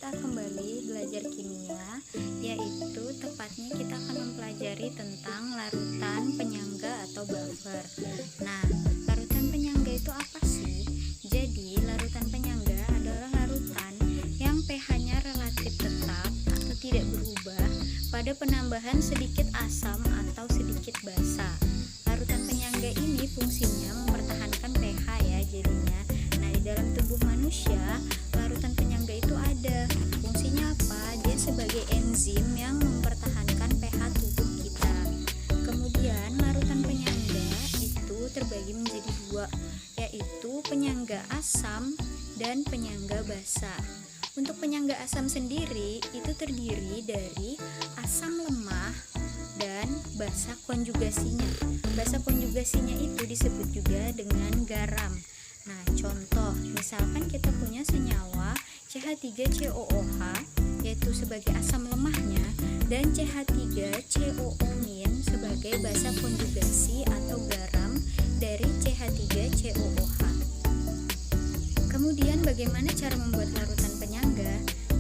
kita kembali belajar kimia, yaitu tepatnya kita akan mempelajari tentang larutan penyangga atau buffer. Nah, larutan penyangga itu apa sih? Jadi, larutan penyangga adalah larutan yang pH-nya relatif tetap atau tidak berubah pada penambahan sedikit asam atau sedikit basa. Larutan penyangga ini fungsinya mempertahankan pH ya jadinya. Nah, di dalam tubuh manusia, larutan penyangga itu ada. Fungsinya apa? Dia sebagai enzim yang mempertahankan pH tubuh kita. Kemudian, larutan penyangga itu terbagi menjadi dua, yaitu penyangga asam dan penyangga basa. Untuk penyangga asam sendiri itu terdiri dari asam lemah dan basa konjugasinya. Basa konjugasinya itu disebut juga dengan garam. Nah, contoh, misalkan kita punya senyawa CH3COOH yaitu sebagai asam lemahnya dan CH3COO- sebagai basa konjugasi atau garam dari CH3COOH. Kemudian bagaimana cara membuat larutan penyangga?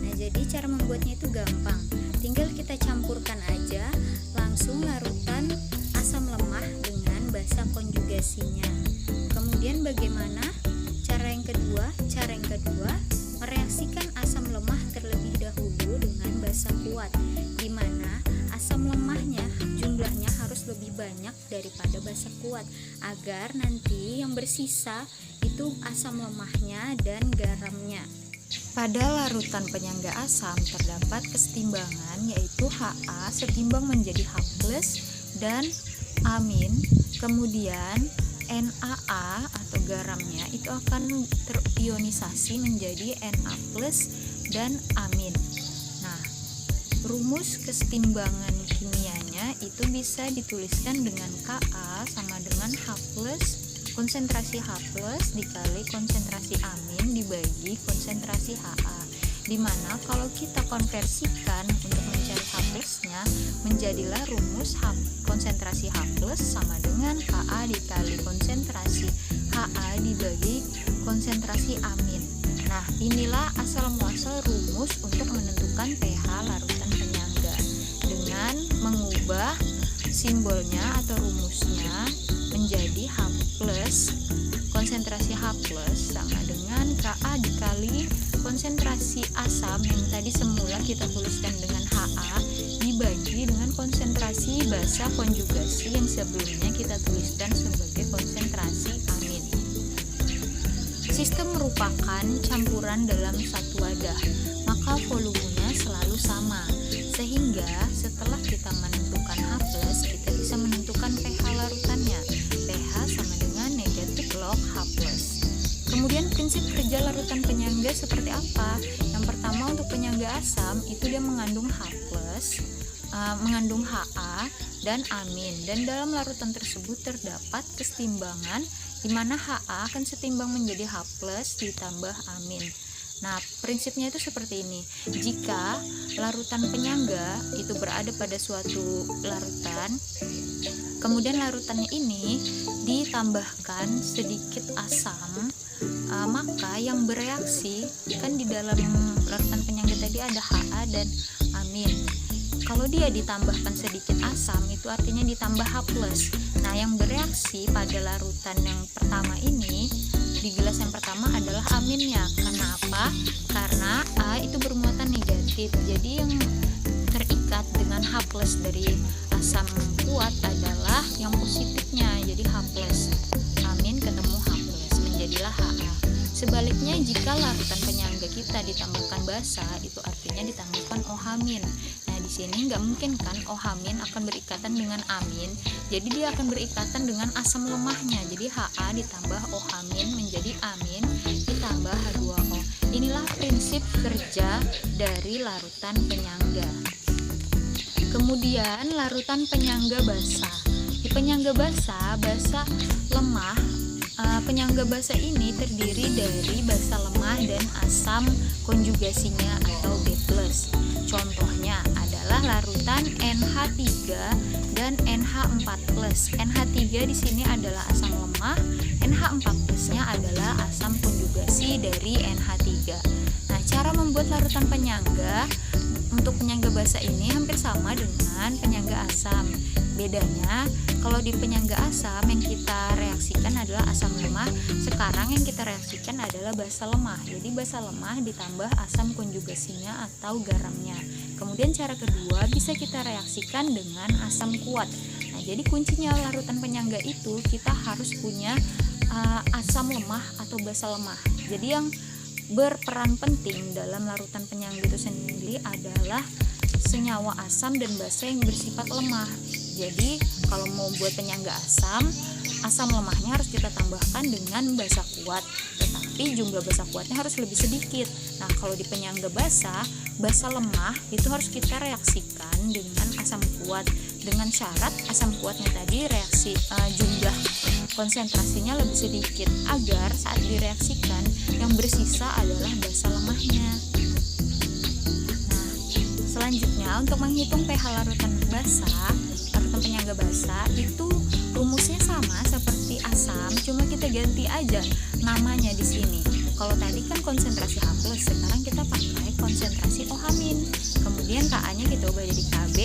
Nah, jadi cara membuatnya itu gampang. Tinggal kita campurkan aja langsung larutan asam lemah dengan basa konjugasinya. Kemudian bagaimana cara yang kedua? Cara yang kedua, mereaksikan asam lemah terlebih dahulu dengan basa kuat, di mana asam lemahnya jumlahnya harus lebih banyak daripada basa kuat, agar nanti yang bersisa itu asam lemahnya dan garamnya. Pada larutan penyangga asam terdapat kesetimbangan, yaitu Ha setimbang menjadi H+ dan amin. Kemudian NaA atau garamnya itu akan terionisasi menjadi Na+ dan amin. Nah, rumus kesetimbangan kimianya itu bisa dituliskan dengan Ka sama dengan H+, konsentrasi H+ dikali konsentrasi amin dibagi konsentrasi Ha. Dimana kalau kita konversikan untuk mencari H+-nya, menjadilah rumus konsentrasi H+ sama dengan Ka dikali konsentrasi Ha dibagi konsentrasi amin. Nah, inilah asal muasal rumus untuk menentukan pH larutan penyangga dengan mengubah simbolnya atau rumusnya menjadi H+, konsentrasi H+ sama dengan Ka dikali konsentrasi asam yang tadi semula kita tuliskan dengan Ha dibagi dengan konsentrasi basa konjugasi yang sebelumnya kita tuliskan sebagai konsentrasi amin. Sistem merupakan campuran dalam satu wadah, maka volumenya selalu sama, sehingga setelah kita menentukan H+, kita bisa menentukan pH larutannya. pH sama dengan negatif log H+. Kemudian prinsip kerja larutan penyangga seperti apa? Yang pertama, untuk penyangga asam itu dia mengandung H+, mengandung Ha dan amin, dan dalam larutan tersebut terdapat kesetimbangan di mana Ha akan setimbang menjadi H+ ditambah amin. Nah, prinsipnya itu seperti ini. Jika larutan penyangga itu berada pada suatu larutan, kemudian larutannya ini ditambahkan sedikit asam, maka yang bereaksi kan di dalam larutan penyangga tadi ada Ha dan amin. Kalau dia ditambahkan sedikit asam, itu artinya ditambah H+. Nah, yang bereaksi pada larutan yang pertama ini, di gelas yang pertama adalah aminnya. Karena apa? Karena A itu bermuatan negatif. Jadi yang terikat dengan H+ dari asam kuat adalah yang positifnya. Jadi H+. Amin ketemu H+, menjadilah Ha. Sebaliknya, jika larutan penyangga kita ditambahkan basa, itu artinya ditambahkan OH-. Nah, di sini nggak mungkin kan OH- akan berikatan dengan amin, jadi dia akan berikatan dengan asam lemahnya. Jadi Ha ditambah OH- menjadi amin ditambah H2O. Inilah prinsip kerja dari larutan penyangga. Kemudian larutan penyangga basa. Di penyangga basa lemah, penyangga basa ini terdiri dari basa lemah dan asam konjugasinya atau B+. Contohnya adalah larutan NH3 dan NH4+. NH3 di sini adalah asam lemah, NH4+-nya adalah asam konjugasi dari NH3. Nah, cara membuat buat larutan penyangga, untuk penyangga basa ini hampir sama dengan penyangga asam. Bedanya, kalau di penyangga asam yang kita reaksikan adalah asam lemah, sekarang yang kita reaksikan adalah basa lemah. Jadi basa lemah ditambah asam konjugasinya atau garamnya. Kemudian cara kedua bisa kita reaksikan dengan asam kuat. Nah, jadi kuncinya larutan penyangga itu kita harus punya asam lemah atau basa lemah. Jadi yang berperan penting dalam larutan penyangga itu sendiri adalah senyawa asam dan basa yang bersifat lemah. Jadi kalau mau buat penyangga asam lemahnya harus kita tambahkan dengan basa kuat, tetapi jumlah basa kuatnya harus lebih sedikit. Nah, kalau di penyangga basa lemah itu harus kita reaksikan dengan asam kuat, dengan syarat asam kuatnya tadi jumlah konsentrasinya lebih sedikit, agar saat direaksikan yang bersisa adalah basa lemahnya. Nah, selanjutnya untuk menghitung pH larutan penyangga basa itu rumusnya sama seperti asam, cuma kita ganti aja namanya di sini. Kalau tadi kan konsentrasi H+, sekarang kita pakai konsentrasi OH-. Kemudian Ka-nya kita ubah jadi Kb,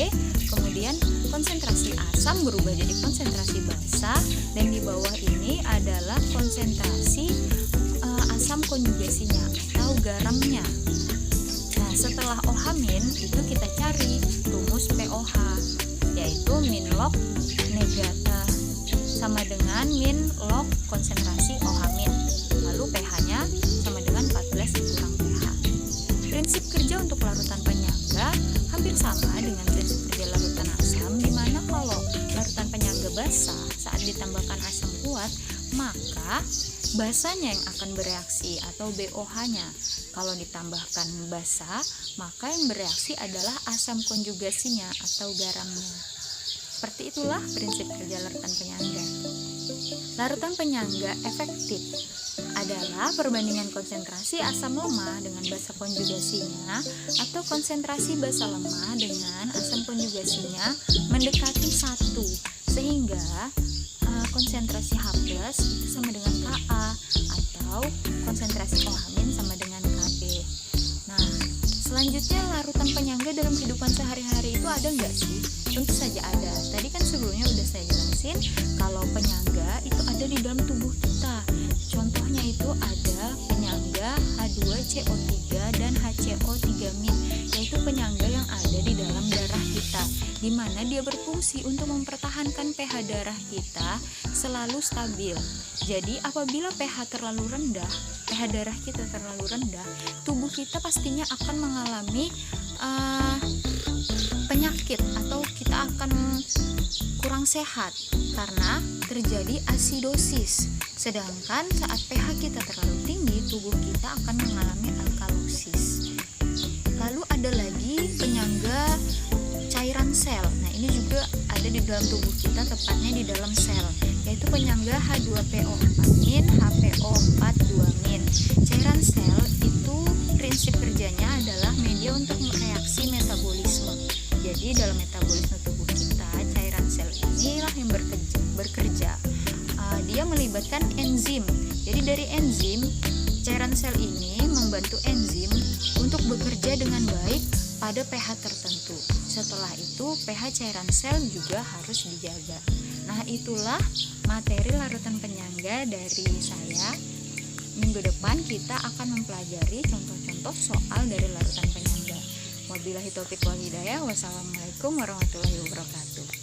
kemudian konsentrasi asam berubah jadi konsentrasi basa, dan di bawah ini adalah konsentrasi asam konjugasinya atau garamnya. Nah, setelah OH- itu kita cari rumus pOH, yaitu min log sama dengan min log konsentrasi OH-. Lalu pH-nya sama dengan 14 dikurang pH. Prinsip kerja untuk larutan penyangga hampir sama dengan prinsip kerja larutan asam, di mana kalau larutan penyangga basa saat ditambahkan asam kuat, maka basanya yang akan bereaksi atau BOH-nya. Kalau ditambahkan basa, maka yang bereaksi adalah asam konjugasinya atau garamnya. Seperti itulah prinsip kerja larutan penyangga. Larutan penyangga efektif adalah perbandingan konsentrasi asam lemah dengan basa konjugasinya atau konsentrasi basa lemah dengan asam konjugasinya mendekati 1, sehingga konsentrasi H+ itu sama dengan Ka atau konsentrasi OH- sama dengan Kb. Nah, selanjutnya larutan penyangga dalam kehidupan sehari-hari itu ada nggak sih? Tentu saja ada. Tadi kan sebelumnya udah saya jelasin kalau penyangga itu ada di dalam tubuh kita. Contohnya itu ada penyangga H2CO3 dan HCO3-, yaitu penyangga yang ada di dalam darah kita, di mana dia berfungsi untuk mempertahankan pH darah kita selalu stabil. Jadi apabila pH terlalu rendah, pH darah kita terlalu rendah, tubuh kita pastinya akan mengalami penyakit atau kita akan kurang sehat karena terjadi asidosis. Sedangkan saat pH kita terlalu tinggi, tubuh kita akan mengalami alkalosis. Lalu ada lagi penyangga cairan sel. Nah, ini juga ada di dalam tubuh kita, tepatnya di dalam sel, yaitu penyangga H2PO4-, HPO4-2-. Cairan sel itu prinsip kerjanya adalah media untuk reaksi metabolisme. Jadi dalam metabolisme tubuh kita, cairan sel inilah yang bekerja. Dia melibatkan enzim. Jadi dari enzim, cairan sel ini membantu enzim untuk bekerja dengan baik pada pH tertentu. Setelah itu, pH cairan sel juga harus dijaga. Nah, itulah materi larutan penyangga dari saya. Minggu depan kita akan mempelajari contoh-contoh soal dari larutan penyangga. Wabillahi taufiq wal hidayah. Wassalamualaikum warahmatullahi wabarakatuh.